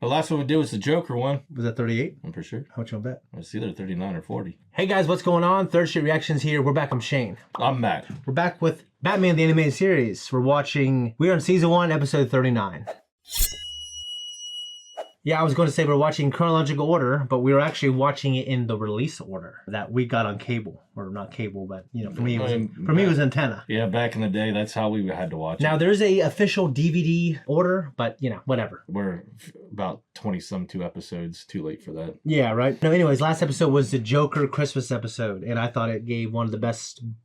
The last one we did was the Joker one. Was that 38? I'm pretty sure. How much you want to bet? It's either 39 or 40. Hey guys, what's going on? Third Street Reactions here. We're back. I'm Shane. I'm Matt. We're back with Batman the Animated Series. We're on season 1, episode 39. Yeah, I was going to say we're watching chronological order, but we were actually watching it in the release order that we got on cable. Or not cable, but you know, for me it was antenna. Yeah, back in the day, that's how we had to watch now, it. there's a official DVD order, but you know, whatever. We're about 20-some episodes too late for that. Yeah, right. No, anyways, last episode was the Joker Christmas episode, and I thought it gave one of the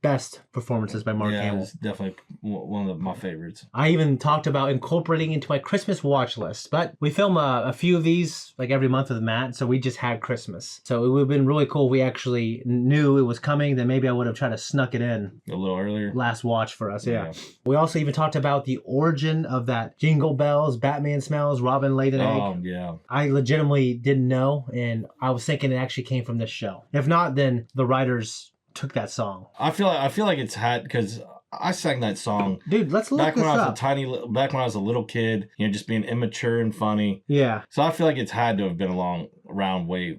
best performances by Mark Hamill. It's definitely one of my favorites. I even talked about incorporating into my Christmas watch list, but we film a few of these like every month with Matt, so we just had Christmas. So it would have been really cool if we actually knew it was coming, then maybe I would have tried to snuck it in a little earlier. Last watch for us, yeah. We also even talked about the origin of that Jingle Bells, Batman Smells, Robin Laid an Egg. Oh, yeah. I legitimately didn't know, and I was thinking it actually came from this show. If not, then the writers took that song. I feel like it's had, because I sang that song. Dude, let's look back this when I was up. back when I was a little kid, you know, just being immature and funny. Yeah. So I feel like it's had to have been around way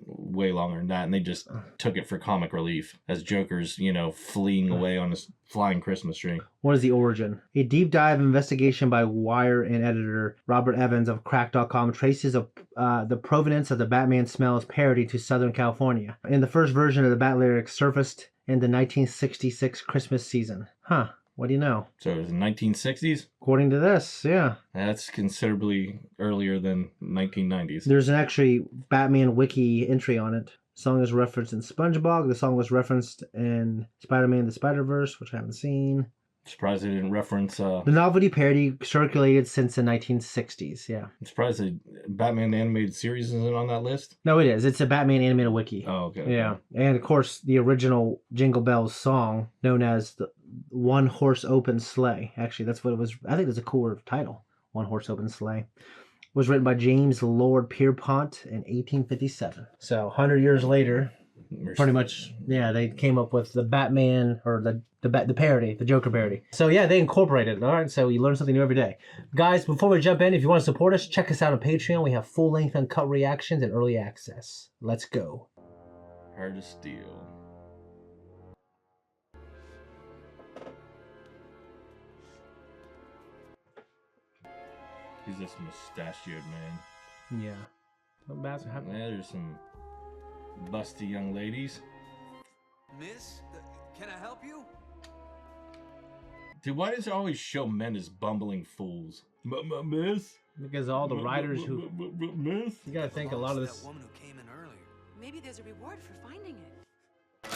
longer than that, and they just took it for comic relief as Joker's, you know, fleeing away on his flying Christmas tree. What is the origin? A deep dive investigation by Wire and editor Robert Evans of Crack.com traces the provenance of the Batman Smells parody to Southern California. In the first version of the Bat lyrics surfaced in the 1966 Christmas season. Huh. What do you know? So it was in the 1960s? According to this, yeah. That's considerably earlier than 1990s. There's an actually Batman wiki entry on it. The song is referenced in SpongeBob. The song was referenced in Spider-Man the Spider-Verse, which I haven't seen. Surprised they didn't reference... The novelty parody circulated since the 1960s, yeah. I'm surprised the Batman animated series isn't on that list. No, it is. It's a Batman animated wiki. Oh, okay. Yeah. And, of course, the original Jingle Bells song, known as the One Horse Open Sleigh. Actually, that's what it was. I think it's a cooler title. One Horse Open Sleigh. Was written by James Lord Pierpont in 1857. So, 100 years later, pretty much, yeah, they came up with the Batman, or the parody, the Joker parody. So, yeah, they incorporated it, all right? So, you learn something new every day. Guys, before we jump in, if you want to support us, check us out on Patreon. We have full-length uncut reactions and early access. Let's go. Hard to steal. He's this mustachioed man. Yeah. What bad's happening? Yeah, there's some busty young ladies. Miss, can I help you? Dude, why does it always show men as bumbling fools? Miss? Because all the writers who... Miss? You gotta think a lot of this... That woman who came in earlier. Maybe there's a reward for finding it.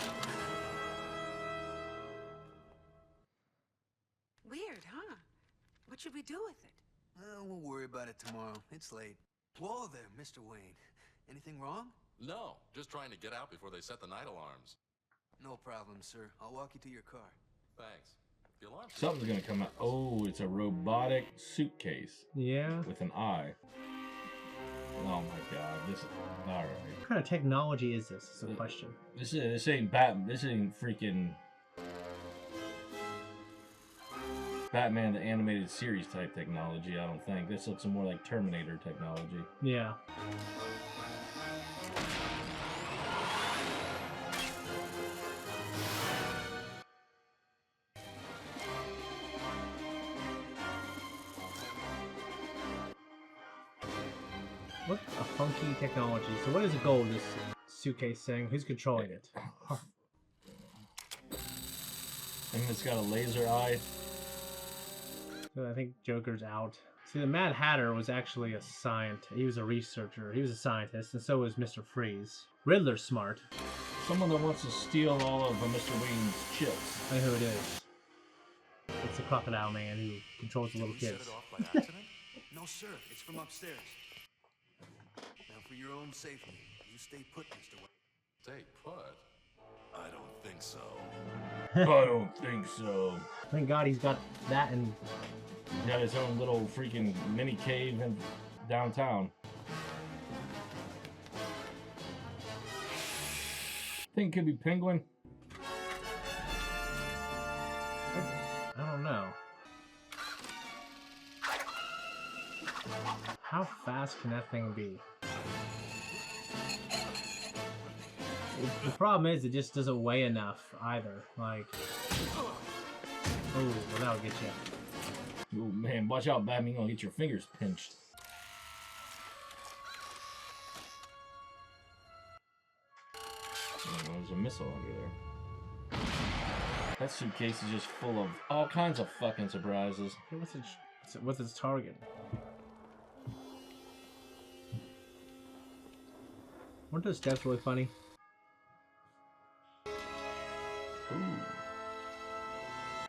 Weird, huh? What should we do with it? We'll worry about it tomorrow. It's late. Whoa there, Mr. Wayne. Anything wrong? No, just trying to get out before they set the night alarms. No problem, sir. I'll walk you to your car. Thanks. The alarm. Something's gonna come out. Oh, it's a robotic suitcase. Yeah. With an eye. Oh my god, this is... Alright. What kind of technology is this? Is the question. This ain't Batman. This ain't freaking... Batman the animated series type technology, I don't think. This looks more like Terminator technology. Yeah. What a funky technology. So what is the goal of this suitcase thing? Who's controlling it? And it's got a laser eye. So I think Joker's out. See, the Mad Hatter was actually a scientist. He was a researcher. He was a scientist, and so was Mr. Freeze. Riddler's smart. Someone that wants to steal all of Mr. Wayne's chips. I know who it is. It's the Crocodile Man who controls the little Did you kids. set it off by accident? No, sir. It's from upstairs. Now, for your own safety, you stay put, Mr. Wayne. Stay put? I don't think so. I don't think so. Thank God he's got that, and He got his own little freaking mini cave in downtown. Think it could be Penguin? I don't know. How fast can that thing be? The problem is it just doesn't weigh enough either. Like, oh, well, that'll get you. Oh man, watch out, Batman! You're gonna get your fingers pinched. Oh, there's a missile under there. That suitcase is just full of all kinds of fucking surprises. Hey, what's its target? Weren't those steps really funny? Ooh.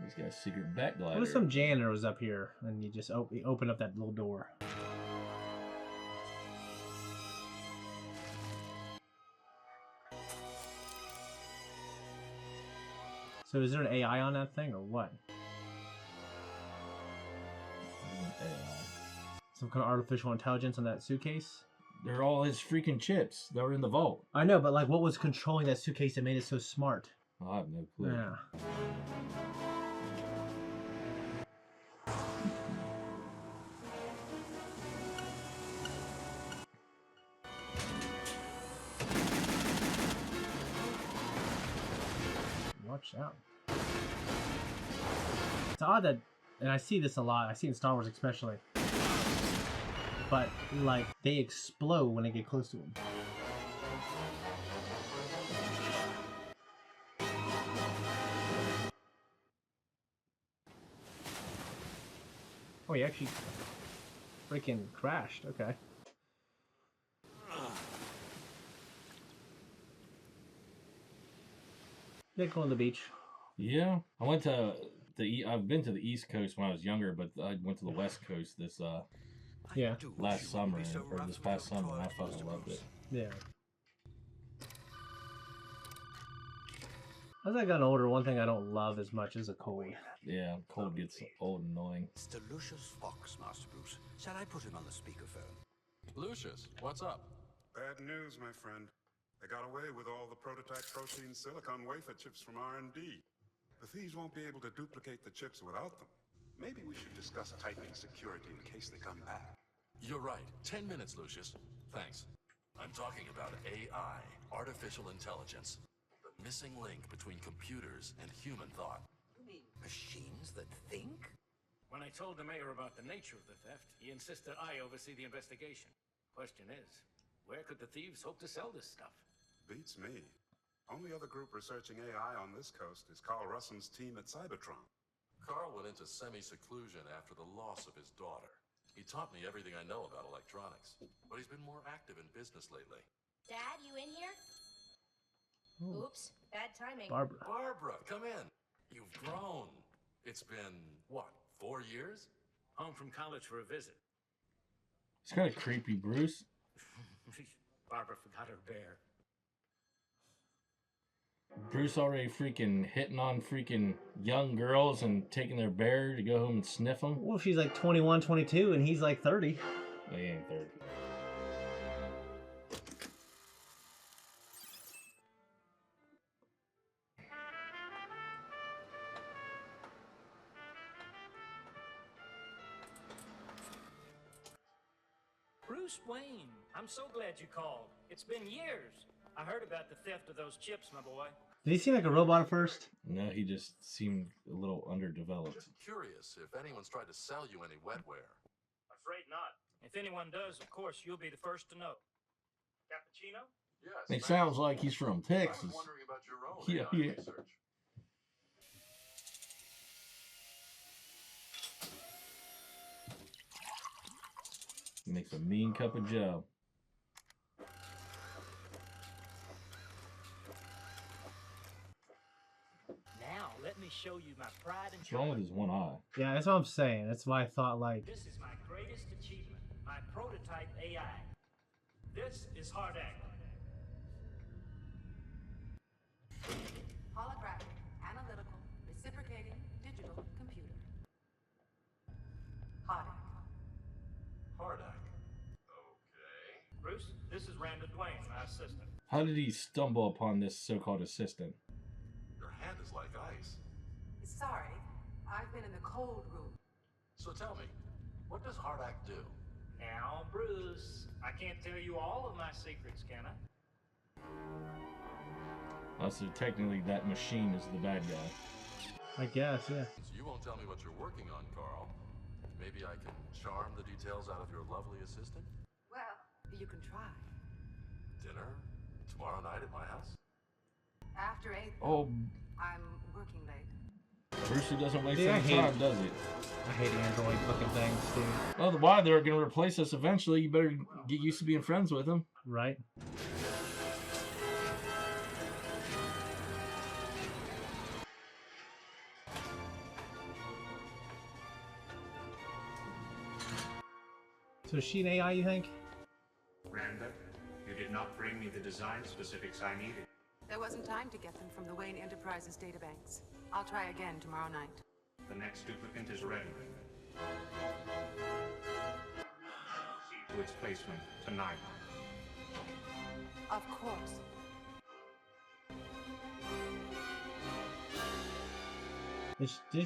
He's got a secret back glider. What if some janitor was up here and you just open up that little door? So is there an AI on that thing or what? Some kind of artificial intelligence on that suitcase? They're all his freaking chips that were in the vault. I know, but like what was controlling that suitcase that made it so smart? I have no clue. Yeah. Watch out. It's odd that, and I see this a lot, I see it in Star Wars especially, but like they explode when they get close to them. Oh, he actually freaking crashed. Okay. Yeah, go on the beach. Yeah, I went to I've been to the East Coast when I was younger, but I went to the West Coast this Yeah. last summer or this past summer, and I fucking loved it. Yeah. As I got older, one thing I don't love as much is the cold. Yeah, cold gets old and annoying. Mr. Lucius Fox, Master Bruce. Shall I put him on the speakerphone? Lucius, what's up? Bad news, my friend. They got away with all the prototype protein silicon wafer chips from R&D. The thieves won't be able to duplicate the chips without them. Maybe we should discuss tightening security in case they come back. You're right. 10 minutes, Lucius. Thanks. I'm talking about AI, artificial intelligence. The missing link between computers and human thought. You mean machines that think? When I told the mayor about the nature of the theft, he insisted I oversee the investigation. Question is, where could the thieves hope to sell this stuff? Beats me. Only other group researching AI on this coast is Carl Russell's team at Cybertron. Carl went into semi-seclusion after the loss of his daughter. He taught me everything I know about electronics, but he's been more active in business lately. Dad, you in here? Ooh. Oops, bad timing. Barbara. Barbara, come in. You've grown. It's been, what, 4 years? Home from college for a visit. It's kind of creepy, Bruce. Barbara forgot her bear. Bruce already freaking hitting on freaking young girls and taking their bear to go home and sniff them. Well, she's like 21, 22, and he's like 30. He ain't 30. Bruce Wayne, I'm so glad you called. It's been years. I heard about the theft of those chips, my boy. Did he seem like a robot at first? No, he just seemed a little underdeveloped. Just curious if anyone's tried to sell you any wetware. Afraid not. If anyone does, of course, you'll be the first to know. Cappuccino? Yes. It thanks. sounds like he's from I Texas. was wondering about your own Yeah, AI yeah. research. Makes a mean cup of joe. Now, let me show you my pride and What's wrong joy. with his one eye? Yeah, that's what I'm saying. That's why I thought like, This is my greatest achievement, my prototype AI. This is Hardak. Holographic, analytical, reciprocating, digital computer. Hardak. Hardak. Okay. Bruce, this is Randa Dwayne, my assistant. How did he stumble upon this so-called assistant? Your hand is like ice. Sorry, I've been in the cold room. So tell me, what does Hardak do? Now, Bruce, I can't tell you all of my secrets, can I? So technically that machine is the bad guy. I guess, yeah. You won't tell me what you're working on, Carl. Maybe I can charm the details out of your lovely assistant? Well, you can try. Dinner? Tomorrow night at my house? After 8, Oh, I'm working late. Brucey doesn't waste Yeah, I any hate- time, does he? I hate Android fucking things, dude. Well, why they're going to replace us eventually? You better get used to being friends with them. Right? So is she an AI, you think? Randa, you did not bring me the design specifics I needed. There wasn't time to get them from the Wayne Enterprises databanks. I'll try again tomorrow night. The next duplicate is ready. See to its placement tonight. Of course.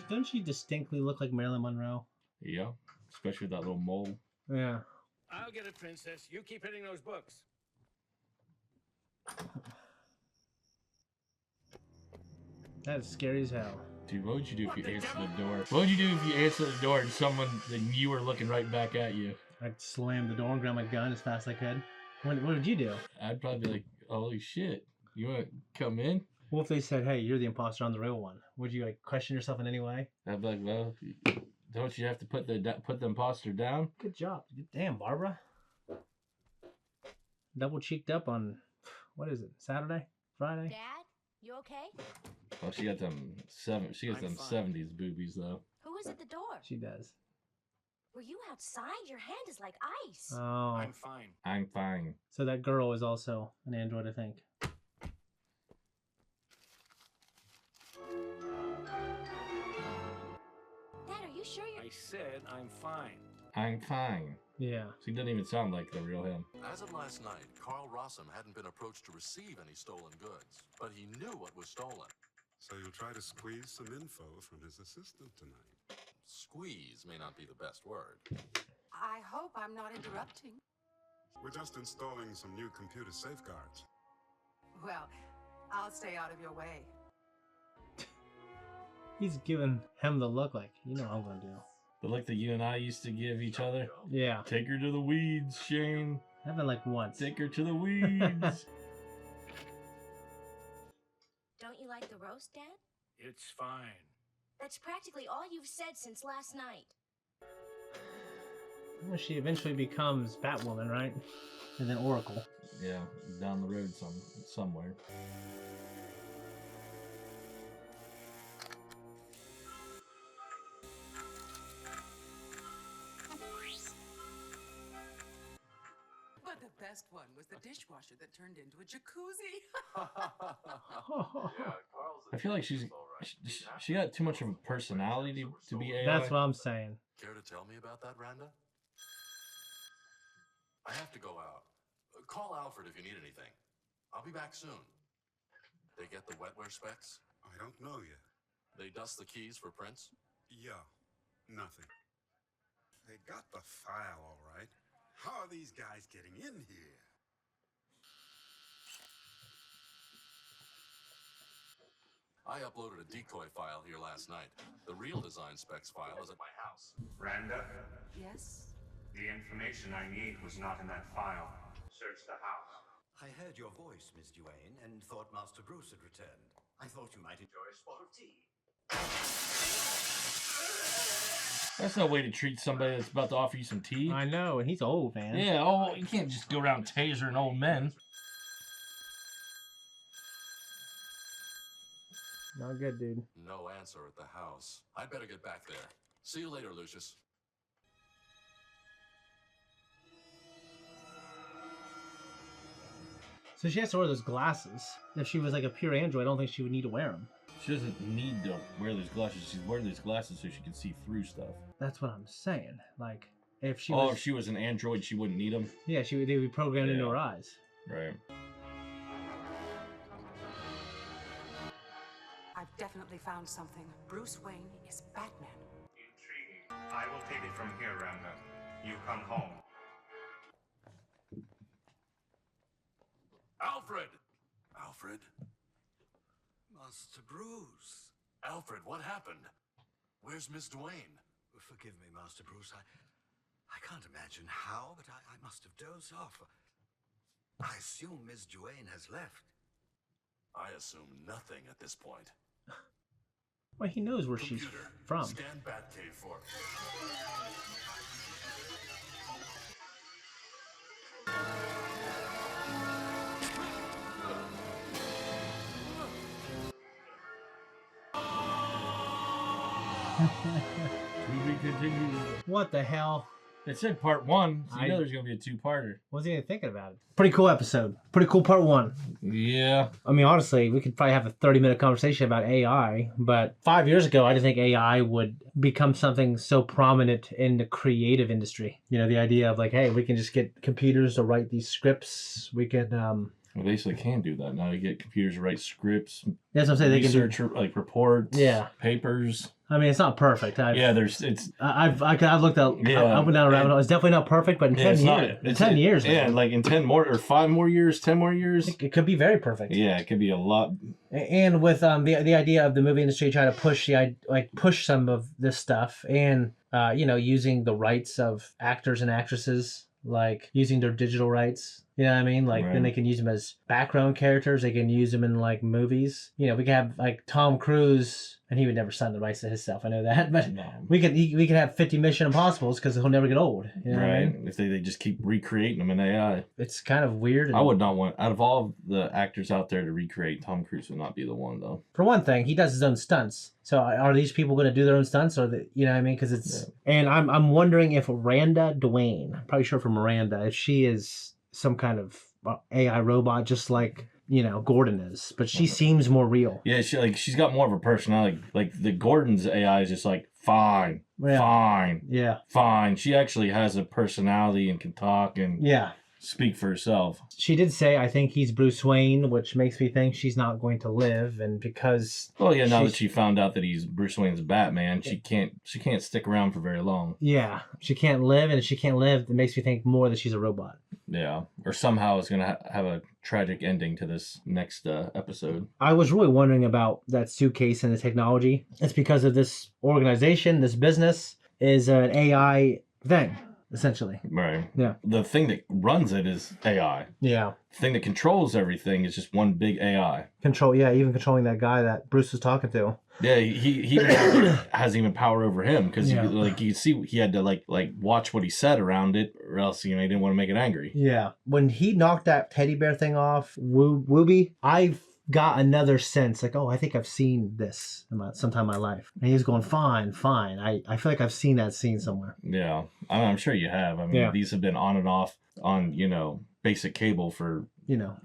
Doesn't she distinctly look like Marilyn Monroe? Yeah, especially with that little mole. Yeah. I'll get it, Princess. You keep hitting those books. That is scary as hell. Dude, what would you do if you answered the door? What would you do if you answered the door and then you were looking right back at you? I'd slam the door and grab my gun as fast as I could. What would you do? I'd probably be like, holy shit, you want to come in? What if they said, hey, you're the imposter, I'm the real one? Would you like question yourself in any way? I'd be like, well, don't you have to put the imposter down? Good job. Damn, Barbara. Double cheeked up on, what is it, Saturday? Friday? Dad, you okay? Well, she got them I'm 70s boobies though. Who was at the door? She does. Were you outside? Your hand is like ice. Oh. I'm fine. I'm fine. So that girl is also an android, I think. Dad, are you sure you're... I said I'm fine. I'm fine. Yeah. So he doesn't even sound like the real him. As of last night, Carl Rossum hadn't been approached to receive any stolen goods, but he knew what was stolen. So you'll try to squeeze some info from his assistant tonight. Squeeze may not be the best word. I hope I'm not interrupting. We're just installing some new computer safeguards. Well, I'll stay out of your way. He's giving him the look like, you know what I'm going to do. The look that you and I used to give each other. Yeah. Take her to the weeds, Shane. Happened like once. Take her to the weeds. Don't you like the roast, Dad? It's fine. That's practically all you've said since last night. Well, she eventually becomes Batwoman, right? And then Oracle. Yeah, down the road somewhere. But the best one was the dishwasher that turned into a jacuzzi. I feel like she got too much of a personality to be AI. That's what I'm saying. Care to tell me about that, Randa? I have to go out. Call Alfred if you need anything. I'll be back soon. They get the wetware specs? I don't know yet. They dust the keys for prints? Yeah, nothing. They got the file all right. How are these guys getting in here? I uploaded a decoy file here last night. The real design specs file is at my house. Randa, Yes? the information I need was not in that file. Search the house. I heard your voice, Miss Duane, and thought Master Bruce had returned. I thought you might enjoy a spot of tea. That's no way to treat somebody that's about to offer you some tea. I know, and he's old, man. Yeah, oh, you can't just go around tasering old men. Not good, dude. No answer at the house. I'd better get back there. See you later, Lucius. So she has to wear those glasses. If she was like a pure android, I don't think she would need to wear them. She doesn't need to wear these glasses. She's wearing these glasses so she can see through stuff. That's what I'm saying. Like, if she Oh, was... if she was an android, she wouldn't need them. Yeah, they would be programmed into her eyes. Right. I've definitely found something. Bruce Wayne is Batman. Intriguing. I will take it from here, Randa. You come home. Alfred! Alfred? Master Bruce. Alfred, what happened? Where's Miss Duane? Forgive me, Master Bruce. I can't imagine how, but I must have dozed off. I assume Miss Duane has left. I assume nothing at this point. Well, he knows where she's Computer, from. Scan Batcave for me. To be continued. What the hell? It said part 1, so you I- know there's going to be a 2-parter. Wasn't even thinking about it. Pretty cool episode. Pretty cool part 1. Yeah. I mean, honestly, we could probably have a 30-minute conversation about AI, but 5 years ago, I didn't think AI would become something so prominent in the creative industry. You know, the idea of like, hey, we can just get computers to write these scripts. We can... We basically can do that now. You get computers to write scripts, That's what I'm saying. They can do, research, like reports, Yeah. papers. I mean, it's not perfect. I've looked at. Yeah. I went down a rabbit hole. It's definitely not perfect, but in 10 it's years, not. in 10 years, Yeah, like in 10 more or 5 more years, 10 more years. it could be very perfect. Yeah, it could be a lot. And with the idea of the movie industry trying to push some of this stuff, and using the rights of actors and actresses, like using their digital rights. You know what I mean? Like Right. then they can use them as background characters. They can use them in like movies. You know, we can have like Tom Cruise, and he would never sign the rights to his stuff. I know that, but No. we could have 50 Mission Impossibles because he'll never get old. You know what I Right. mean? If they just keep recreating them in AI. It's kind of weird. And I would not want, out of all the actors out there to recreate, Tom Cruise would not be the one, though. For one thing, he does his own stunts. So are these people going to do their own stunts, or you know what I mean? Because it's and I'm wondering if Randa Duane, I'm probably sure for Miranda, if she is some kind of AI robot, just like Gordon is, but she seems more real. Yeah, she's got more of a personality. Like the Gordon's AI is just like fine, Yeah. fine, Yeah, fine. She actually has a personality and can talk and yeah. speak for herself. She did say, "I think he's Bruce Wayne," which makes me think she's not going to live, and because Well, yeah, now that she found out that he's Bruce Wayne's Batman, she can't stick around for very long. she can't live, and if she can't live, it makes me think more that she's a robot. Yeah, or somehow it's gonna have a tragic ending to this next episode. I was really wondering about that suitcase and the technology. It's because of this organization, this business is an AI thing, essentially. Right. Yeah. The thing that runs it is AI. Yeah. The thing that controls everything is just one big AI. Even controlling that guy that Bruce was talking to. Yeah, he has even power over him because you could see he had to like watch what he said around it, or else he didn't want to make it angry. Yeah. When he knocked that teddy bear thing off, Wooby, I got another sense like, oh, I think I've seen this sometime in my life. And he was going, fine. I feel like I've seen that scene somewhere. Yeah, I'm sure you have. I mean, these have been on and off on basic cable for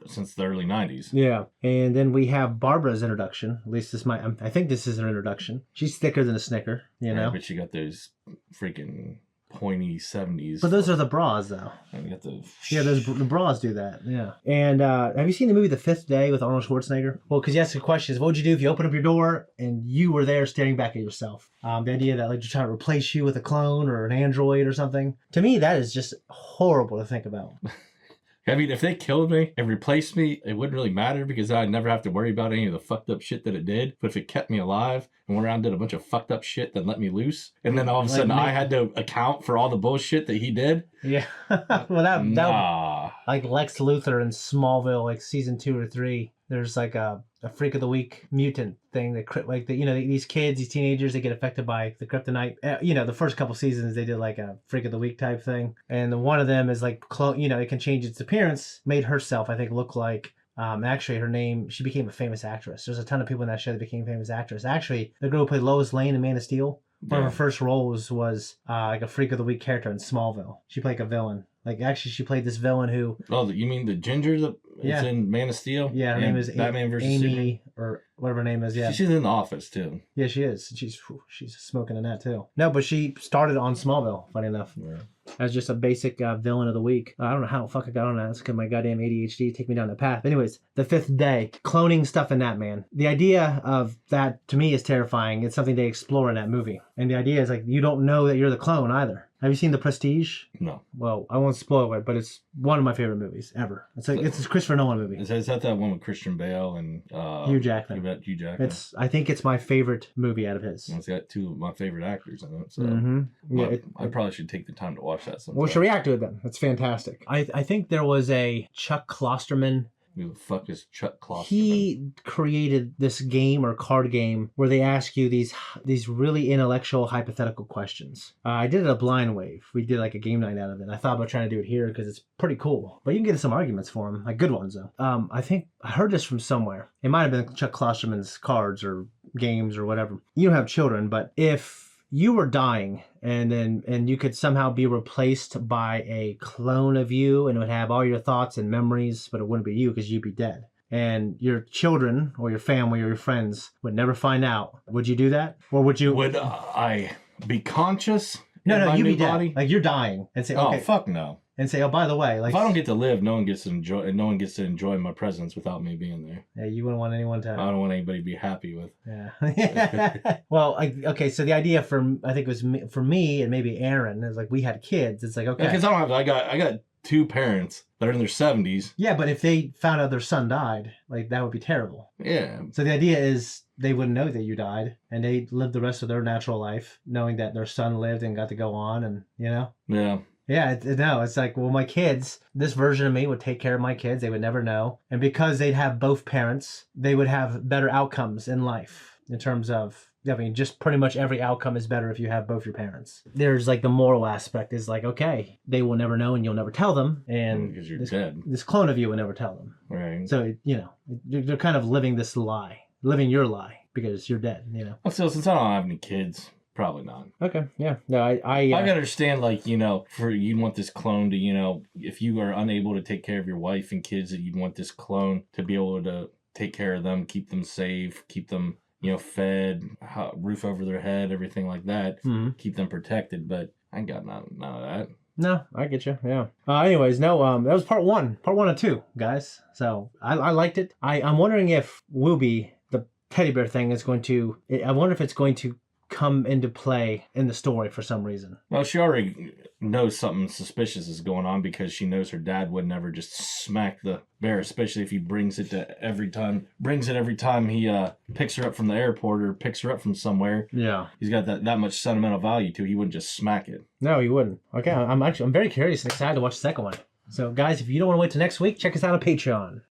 since the early 90s. Yeah. And then we have Barbara's introduction. At least I think this is her introduction. She's thicker than a Snicker, Yeah, but she got those freaking pointy 70s. But those are the bras, though. And you got the... Yeah, the bras do that. Yeah. And have you seen the movie The Fifth Day with Arnold Schwarzenegger? Well, because you asked the question, what would you do if you opened up your door and you were there staring back at yourself? The idea that like you're trying to replace you with a clone or an android or something. To me, that is just horrible to think about. I mean, if they killed me and replaced me, it wouldn't really matter because I'd never have to worry about any of the fucked up shit that it did. But if it kept me alive and went around and did a bunch of fucked up shit that let me loose, and then all of a sudden I had to account for all the bullshit that he did. Yeah. Well, that Nah. like Lex Luthor in Smallville, like season 2 or 3. There's like a freak of the week mutant thing that like these kids, these teenagers, they get affected by the kryptonite. The first couple seasons they did like a freak of the week type thing, and one of them is like it can change its appearance. Made herself, I think, look like. Actually, her name, she became a famous actress. There's a ton of people in that show that became famous actress. Actually, the girl who played Lois Lane in Man of Steel, one of her first roles was like a freak of the week character in Smallville. She played like a villain. Like actually, she played this villain who. Oh, you mean the ginger that is in Man of Steel? Yeah, her name is Batman versus Amy Superman? or whatever her name is. Yeah, she's in The Office too. Yeah, she is. She's smoking in that too. No, but she started on Smallville. Funny enough, as just a basic villain of the week. I don't know how the fuck I got on that. It's because my goddamn ADHD take me down that path. Anyways, The Fifth Day, cloning stuff in that, man. The idea of that to me is terrifying. It's something they explore in that movie, and the idea is like you don't know that you're the clone either. Have you seen The Prestige? No. Well, I won't spoil it, but it's one of my favorite movies ever. It's a Christopher Nolan movie. Is that one with Christian Bale and Hugh Jackman? Hugh Jackman. I think it's my favorite movie out of his. It's got two of my favorite actors in it. So Yeah, I probably should take the time to watch that sometime. We should react to it then. It's fantastic. I think there was a Chuck Klosterman. Who the fuck is Chuck Klosterman? He created this game or card game where they ask you these really intellectual hypothetical questions. I did it a blind wave. We did like a game night out of it. I thought about trying to do it here because it's pretty cool. But you can get some arguments for them, like good ones though. I think I heard this from somewhere. It might have been Chuck Klosterman's cards or games or whatever. You don't have children, but if you were dying and you could somehow be replaced by a clone of you and it would have all your thoughts and memories, but it wouldn't be you because you'd be dead. And your children or your family or your friends would never find out. Would you do that? Or would you... Would I be conscious? No, you'd be body? dead. Like you're dying and say, okay. Oh, fuck no. And say, oh, by the way, like if I don't get to live, no one gets to enjoy my presence without me being there. Yeah, you wouldn't want anyone to. I don't want anybody to be happy with. Yeah. Well, okay. So the idea for me and maybe Aaron is like we had kids. It's like okay. Because I got two parents that are in their 70s. Yeah, but if they found out their son died, like that would be terrible. Yeah. So the idea is they wouldn't know that you died, and they lived the rest of their natural life knowing that their son lived and got to go on, and Yeah. Yeah, no, it's like, well, my kids, this version of me would take care of my kids. They would never know. And because they'd have both parents, they would have better outcomes in life in terms of, I mean, just pretty much every outcome is better if you have both your parents. There's like the moral aspect is like, okay, they will never know and you'll never tell them. And because you're dead. This clone of you will never tell them. Right. So, they're kind of living this lie, living your lie because you're dead, Well, still, since I don't have any kids... Probably not. Okay, yeah. No, I can understand, like, for you'd want this clone to, if you are unable to take care of your wife and kids, that you'd want this clone to be able to take care of them, keep them safe, keep them, fed, roof over their head, everything like that, keep them protected. But I ain't got none of that. No, I get you. Yeah. Anyways, no. That was part one of two, guys. So I liked it. I'm wondering if Wooby, the teddy bear thing, is going to. I wonder if it's going to come into play in the story for some reason. Well, she already knows something suspicious is going on because she knows her dad would never just smack the bear, especially if he brings it every time he picks her up from the airport or picks her up from somewhere. Yeah. He's got that much sentimental value to it. He wouldn't just smack it. No, he wouldn't. Okay, I'm very curious and excited to watch the second one. So guys, if you don't want to wait till next week, check us out on Patreon.